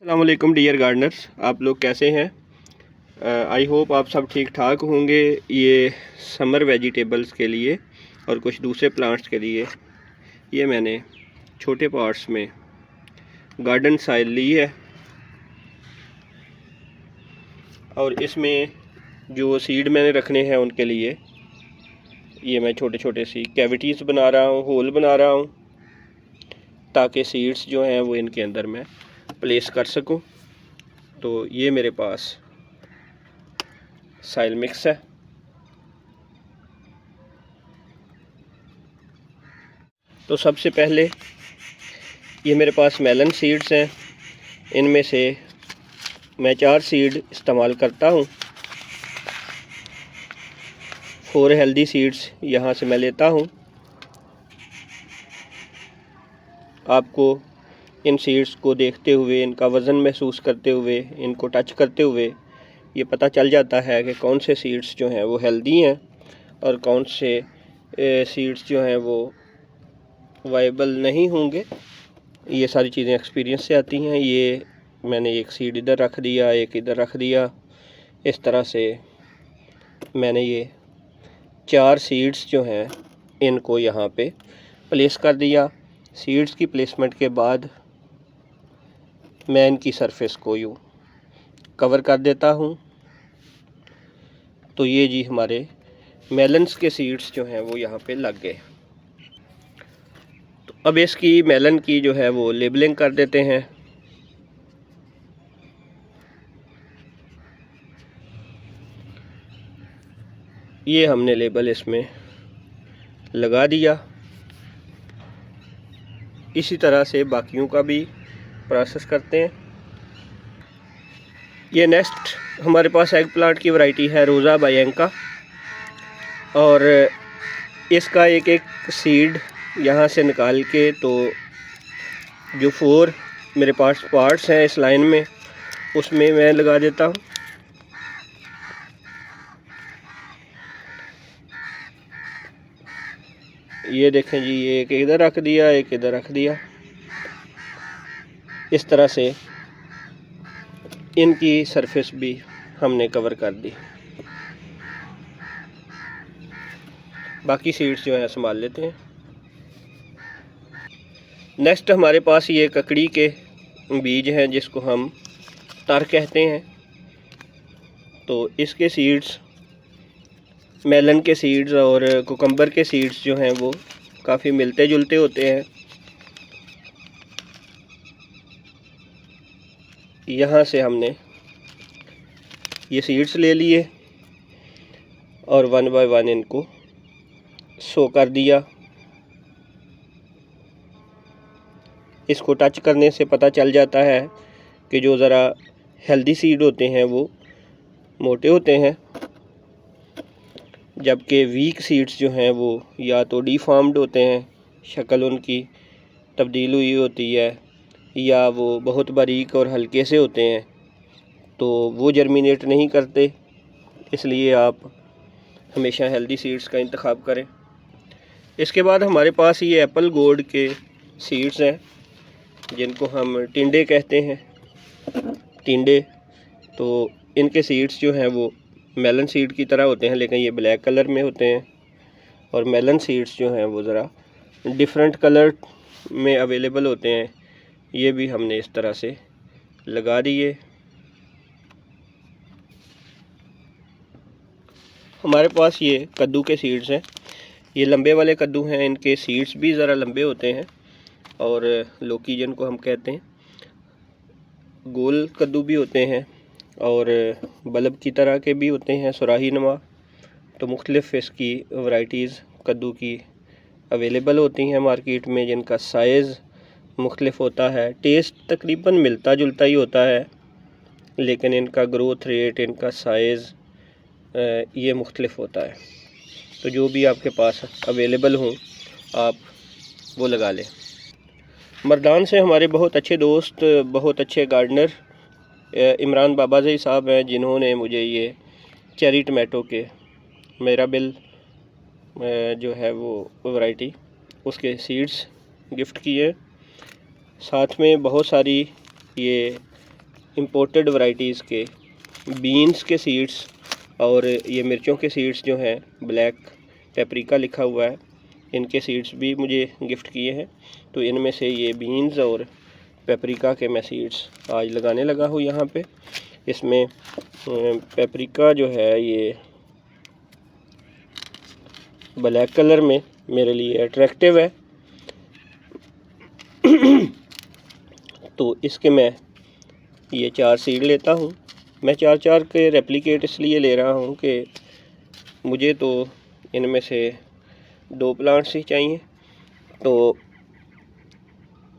अस्सलामुअलैकुम dear Gardner's, आप लोग कैसे हैं? आई होप आप सब ठीक ठाक होंगे। ये समर वेजिटेबल्स के लिए और कुछ दूसरे प्लांट्स के लिए ये मैंने छोटे पॉट्स में गार्डन साइल ली है और इसमें जो सीड मैंने रखने हैं उनके लिए ये मैं छोटे छोटे सी कैविटीज़ बना रहा हूँ, होल बना रहा हूँ, ताकि सीड्स जो हैं वो इनके अंदर मैं प्लेस कर सकूं। तो ये मेरे पास साइल मिक्स है। तो सबसे पहले ये मेरे पास मेलन सीड्स हैं, इनमें से मैं 4 सीड इस्तेमाल करता हूँ। 4 हेल्दी सीड्स यहाँ से मैं लेता हूँ। आपको इन सीड्स को देखते हुए, इनका वज़न महसूस करते हुए, इनको टच करते हुए ये पता चल जाता है कि कौन से सीड्स जो हैं वो हेल्दी हैं और कौन से सीड्स जो हैं वो वाइबल नहीं होंगे। ये सारी चीज़ें एक्सपीरियंस से आती हैं। ये मैंने एक सीड इधर रख दिया, एक इधर रख दिया, इस तरह से मैंने ये 4 सीड्स जो हैं इनको यहाँ पे प्लेस कर दिया। सीड्स की प्लेसमेंट के बाद मैं इनकी सरफेस को यूँ कवर कर देता हूँ। तो ये जी हमारे मेलन्स के सीड्स जो हैं वो यहाँ पे लग गए। तो अब इसकी मेलन की जो है वो लेबलिंग कर देते हैं। ये हमने लेबल इसमें लगा दिया। इसी तरह से बाकियों का भी प्रोसेस करते हैं। ये नेक्स्ट हमारे पास एग प्लांट की वैरायटी है रोज़ा बायंका, और इसका एक एक सीड यहाँ से निकाल के तो जो 4 मेरे पास पार्ट्स हैं इस लाइन में उसमें मैं लगा देता हूँ। ये देखें जी, ये एक इधर रख दिया, एक इधर रख दिया। इस तरह से इनकी सरफेस भी हमने कवर कर दी। बाकी सीड्स जो हैं संभाल लेते हैं। नेक्स्ट हमारे पास ये ककड़ी के बीज हैं जिसको हम तर कहते हैं। तो इसके सीड्स मेलन के सीड्स और कुकम्बर के सीड्स जो हैं वो काफ़ी मिलते जुलते होते हैं। यहाँ से हमने ये सीड्स ले लिए और 1 बाय 1 इनको सो कर दिया। इसको टच करने से पता चल जाता है कि जो ज़रा हेल्दी सीड होते हैं वो मोटे होते हैं, जबकि वीक सीड्स जो हैं वो या तो डिफॉर्म्ड होते हैं, शक्ल उनकी तब्दील हुई होती है, या वो बहुत बारीक और हल्के से होते हैं, तो वो जर्मिनेट नहीं करते। इसलिए आप हमेशा हेल्दी सीड्स का इंतखाब करें। इसके बाद हमारे पास ये एप्पल गोल्ड के सीड्स हैं जिनको हम टिंडे कहते हैं, टिंडे। तो इनके सीड्स जो हैं वो मेलन सीड की तरह होते हैं, लेकिन ये ब्लैक कलर में होते हैं, और मेलन सीड्स जो हैं वो ज़रा डिफरेंट कलर में अवेलेबल होते हैं। ये भी हमने इस तरह से लगा दिए। हमारे पास ये कद्दू के सीड्स हैं। ये लंबे वाले कद्दू हैं, इनके सीड्स भी ज़रा लंबे होते हैं, और लौकी जिनको हम कहते हैं। गोल कद्दू भी होते हैं और बल्ब की तरह के भी होते हैं, सुराही नुमा। तो मुख्तलिफ़ इसकी वैरायटीज़ कद्दू की अवेलेबल होती हैं मार्केट में, जिनका साइज़ मुख्तलिफ होता है। टेस्ट तकरीबन मिलता जुलता ही होता है, लेकिन इनका ग्रोथ रेट, इनका साइज़ ये मुख्तलिफ होता है। तो जो भी आपके पास अवेलेबल हों आप वो लगा लें। मर्दान से हमारे बहुत अच्छे दोस्त, बहुत अच्छे गार्डनर इमरान बाबाज़ई साहब हैं, जिन्होंने मुझे ये चेरी टमाटो के मिराबिल जो है वो वैरायटी उसके सीड्स गिफ्ट किए। साथ में बहुत सारी ये इंपोर्टेड वैरायटीज़ के बीन्स के सीड्स और ये मिर्चों के सीड्स जो हैं, ब्लैक पेपरिका लिखा हुआ है, इनके सीड्स भी मुझे गिफ्ट किए हैं। तो इनमें से ये बीन्स और पेपरिका के मैं सीड्स आज लगाने लगा हूँ यहाँ पे। इसमें पेपरिका जो है ये ब्लैक कलर में मेरे लिए अट्रैक्टिव है। तो इसके मैं ये 4 सीड लेता हूँ। मैं 4-4 के रेप्लिकेट इसलिए ले रहा हूँ कि मुझे तो इनमें से 2 प्लांट्स ही चाहिए। तो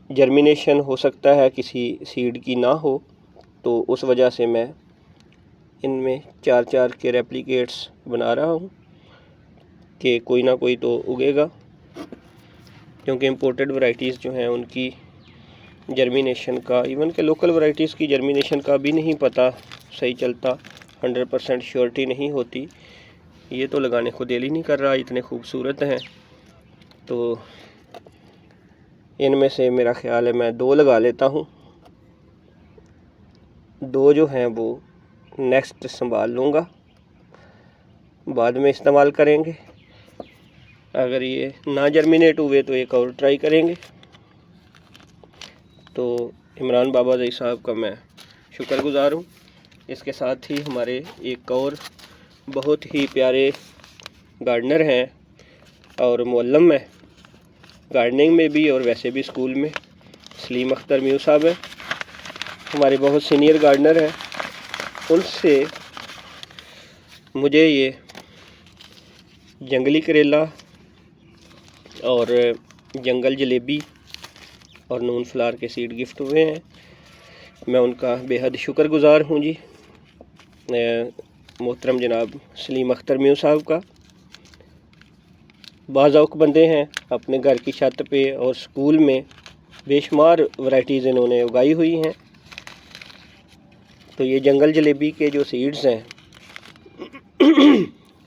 जर्मिनेशन हो सकता है किसी सीड की ना हो, तो उस वजह से मैं इनमें 4-4 के रेप्लिकेट्स बना रहा हूँ कि कोई ना कोई तो उगेगा। क्योंकि इंपोर्टेड वैरायटीज़ जो हैं उनकी जर्मिनेशन का, इवन के लोकल वैरायटीज़ की जर्मिनेशन का भी नहीं पता सही चलता, 100% श्योरिटी नहीं होती। ये तो लगाने को दिल ही नहीं कर रहा, इतने खूबसूरत हैं। तो इनमें से मेरा ख़्याल है मैं 2 लगा लेता हूँ। 2 जो हैं वो नेक्स्ट संभाल लूँगा, बाद में इस्तेमाल करेंगे। अगर ये ना जर्मिनेट हुए तो एक और ट्राई करेंगे। तो इमरान बाबा ज़ई साहब का मैं शुक्रगुज़ार हूँ। इसके साथ ही हमारे एक और बहुत ही प्यारे गार्डनर हैं और मुअल्लिम है गार्डनिंग में भी और वैसे भी स्कूल में, सलीम अख्तर म्यू साहब है, हमारे बहुत सीनियर गार्डनर हैं। उनसे मुझे ये जंगली करेला और जंगल जलेबी और नून फ्लावर के सीड गिफ्ट हुए हैं। मैं उनका बेहद शुक्रगुज़ार हूँ जी, मोहतरम जनाब सलीम अख्तर म्यू साहब का। बाज़ौक़ बंदे हैं, अपने घर की छत पे और स्कूल में बेशुमार वैरायटीज़ इन्होंने उगाई हुई हैं। तो ये जंगल जलेबी के जो सीड्स हैं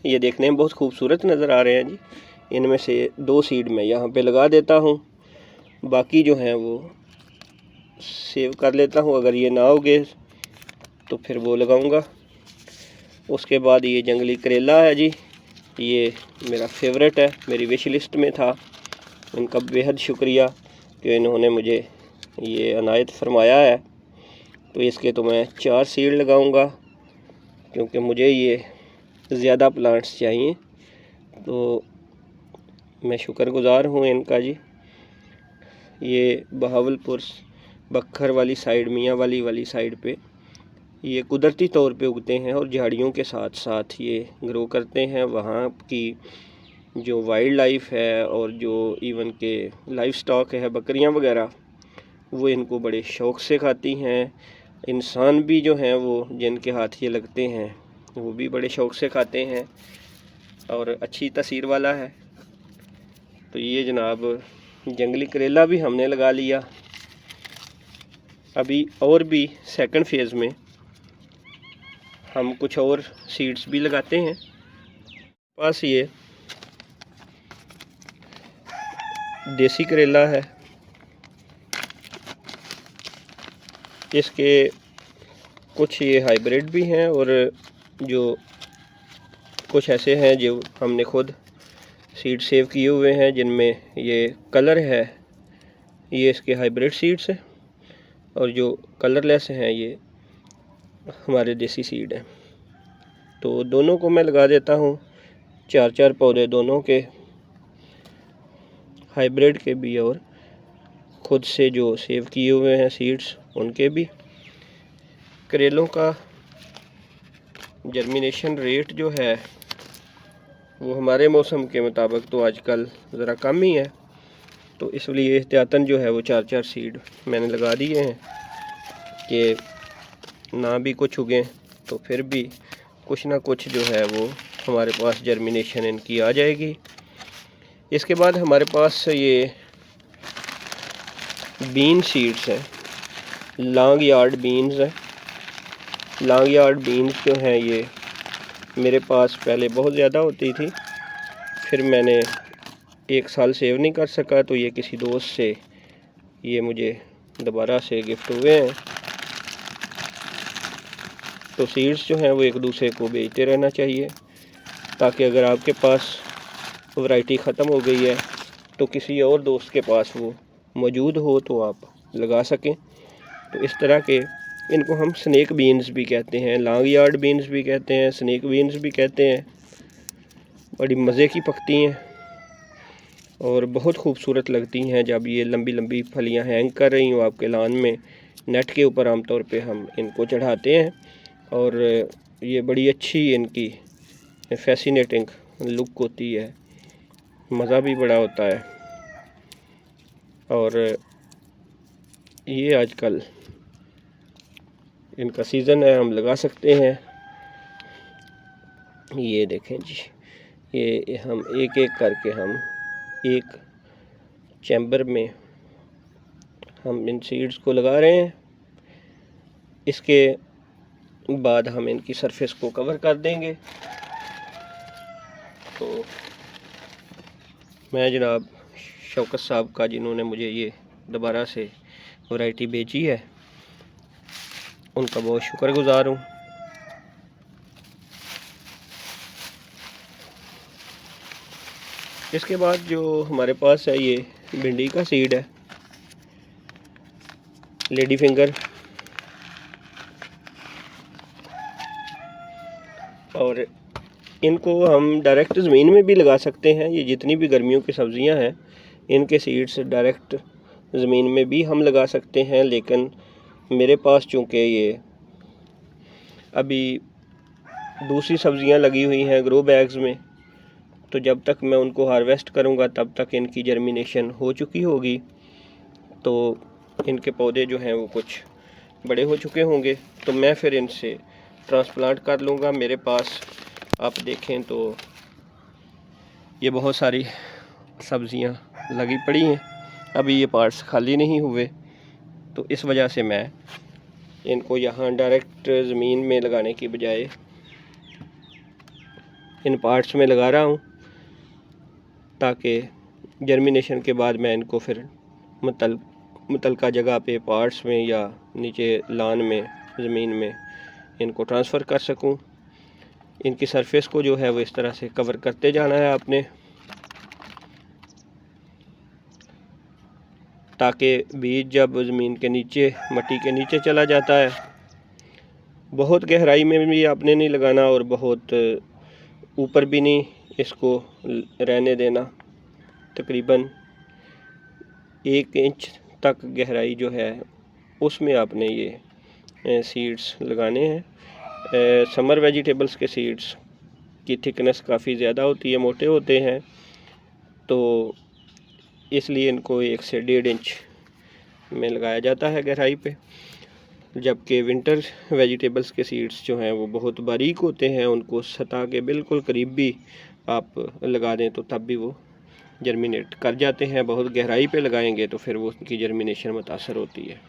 ये देखने में बहुत खूबसूरत नज़र आ रहे हैं जी। इनमें से 2 सीड मैं यहाँ पे लगा देता हूँ, बाकी जो हैं वो सेव कर लेता हूँ। अगर ये ना उगे तो फिर वो लगाऊंगा। उसके बाद ये जंगली करेला है जी, ये मेरा फेवरेट है, मेरी विश लिस्ट में था। इनका बेहद शुक्रिया कि इन्होंने मुझे ये अनायत फरमाया है। तो इसके तो मैं 4 सीड लगाऊंगा क्योंकि मुझे ये ज़्यादा प्लांट्स चाहिए। तो मैं शुक्रगुज़ार हूँ इनका जी। ये बहावलपुर बखर वाली साइड, मियाँ वाली साइड पे ये कुदरती तौर पे उगते हैं और झाड़ियों के साथ साथ ये ग्रो करते हैं। वहाँ की जो वाइल्ड लाइफ है और जो इवन के लाइफ स्टॉक है, बकरियाँ वगैरह, वो इनको बड़े शौक़ से खाती हैं। इंसान भी जो हैं वो जिनके हाथ ये लगते हैं वो भी बड़े शौक़ से खाते हैं और अच्छी तासीर वाला है। तो ये जनाब जंगली करेला भी हमने लगा लिया। अभी और भी सेकंड फेज़ में हम कुछ और सीड्स भी लगाते हैं। पास ये देसी करेला है, इसके कुछ ये हाइब्रिड भी हैं और जो कुछ ऐसे हैं जो हमने खुद सीड सेव किए हुए हैं, जिनमें ये कलर है, ये इसके हाइब्रिड सीड्स हैं और जो कलरलेस हैं ये हमारे देसी सीड हैं। तो दोनों को मैं लगा देता हूँ, 4-4 पौधे दोनों के, हाइब्रिड के भी और खुद से जो सेव किए हुए हैं सीड्स उनके भी। करेलों का जर्मिनेशन रेट जो है वो हमारे मौसम के मुताबिक तो आजकल ज़रा कम ही है। तो इसलिए एहतियातन जो है वो 4-4 सीड मैंने लगा दिए हैं कि ना भी कुछ उगें तो फिर भी कुछ ना कुछ जो है वो हमारे पास जर्मिनेशन इनकी आ जाएगी। इसके बाद हमारे पास ये बीन सीड्स हैं, लॉन्ग यार्ड बीन्स हैं। लॉन्ग यार्ड बीन्स जो हैं ये मेरे पास पहले बहुत ज़्यादा होती थी, फिर मैंने 1 साल सेव नहीं कर सका तो ये किसी दोस्त से ये मुझे दोबारा से गिफ्ट हुए हैं। तो सीड्स जो हैं वो एक दूसरे को बेचते रहना चाहिए, ताकि अगर आपके पास वैरायटी ख़त्म हो गई है तो किसी और दोस्त के पास वो मौजूद हो तो आप लगा सकें। तो इस तरह के इनको हम स्नेक बीन्स भी कहते हैं, लॉन्ग यार्ड बीन्स भी कहते हैं, स्नेक बीन्स भी कहते हैं। बड़ी मज़े की पकती हैं और बहुत खूबसूरत लगती हैं जब ये लंबी लंबी फलियां हैंग कर रही हों आपके लान में। नेट के ऊपर आमतौर पे हम इनको चढ़ाते हैं और ये बड़ी अच्छी इनकी फैसिनेटिंग लुक होती है, मज़ा भी बड़ा होता है। और ये आजकल इनका सीज़न है, हम लगा सकते हैं। ये देखें जी, ये हम एक एक करके हम एक चैम्बर में हम इन सीड्स को लगा रहे हैं। इसके बाद हम इनकी सरफेस को कवर कर देंगे। तो मैं जनाब शौकत साहब का, जिन्होंने मुझे ये दोबारा से वैरायटी बेची है, उनका बहुत शुक्रगुज़ार हूँ। इसके बाद जो हमारे पास है ये भिंडी का सीड है, लेडी फिंगर, और इनको हम डायरेक्ट ज़मीन में भी लगा सकते हैं। ये जितनी भी गर्मियों की सब्ज़ियां हैं इनके सीड्स डायरेक्ट ज़मीन में भी हम लगा सकते हैं, लेकिन मेरे पास चूँकि ये अभी दूसरी सब्ज़ियां लगी हुई हैं ग्रो बैग्स में, तो जब तक मैं उनको हार्वेस्ट करूंगा तब तक इनकी जर्मिनेशन हो चुकी होगी, तो इनके पौधे जो हैं वो कुछ बड़े हो चुके होंगे, तो मैं फिर इनसे ट्रांसप्लांट कर लूँगा। मेरे पास आप देखें तो ये बहुत सारी सब्ज़ियां लगी पड़ी हैं, अभी ये पार्ट्स खाली नहीं हुए, तो इस वजह से मैं इनको यहाँ डायरेक्ट ज़मीन में लगाने की बजाय इन पार्ट्स में लगा रहा हूँ, ताकि जर्मिनेशन के बाद मैं इनको फिर मुतलका जगह पे पार्ट्स में या नीचे लान में ज़मीन में इनको ट्रांसफ़र कर सकूं। इनकी सरफेस को जो है वो इस तरह से कवर करते जाना है आपने, ताकि बीज जब ज़मीन के नीचे, मिट्टी के नीचे चला जाता है, बहुत गहराई में भी आपने नहीं लगाना और बहुत ऊपर भी नहीं इसको रहने देना। तकरीबन 1 इंच तक गहराई जो है उसमें आपने ये सीड्स लगाने हैं। समर वेजिटेबल्स के सीड्स की थिकनेस काफ़ी ज़्यादा होती है, मोटे होते हैं, तो इसलिए इनको 1 से 1.5 इंच में लगाया जाता है गहराई पे। जबकि विंटर वेजिटेबल्स के सीड्स जो हैं वो बहुत बारीक होते हैं, उनको सतह के बिल्कुल करीब भी आप लगा दें तो तब भी वो जर्मिनेट कर जाते हैं। बहुत गहराई पे लगाएंगे तो फिर वो उनकी जर्मिनेशन मुतासर होती है।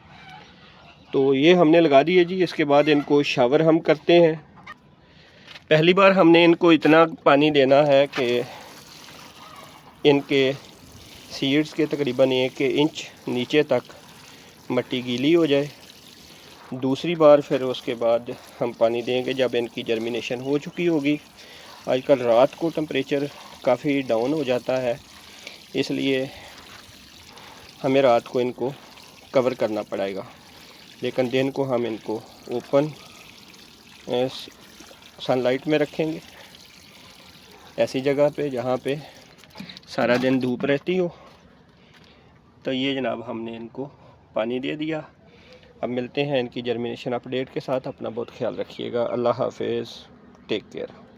तो ये हमने लगा दिए जी। इसके बाद इनको शावर हम करते हैं। पहली बार हमने इनको इतना पानी देना है कि इनके सीड्स के तकरीबन 1 इंच नीचे तक मिट्टी गीली हो जाए। दूसरी बार फिर उसके बाद हम पानी देंगे जब इनकी जर्मिनेशन हो चुकी होगी। आजकल रात को टेम्परेचर काफ़ी डाउन हो जाता है, इसलिए हमें रात को इनको कवर करना पड़ेगा, लेकिन दिन को हम इनको ओपन सनलाइट में रखेंगे, ऐसी जगह पे जहाँ पे सारा दिन धूप रहती हो। तो ये जनाब हमने इनको पानी दे दिया। अब मिलते हैं इनकी जर्मिनेशन अपडेट के साथ। अपना बहुत ख्याल रखिएगा। अल्लाह हाफिज़, टेक केयर।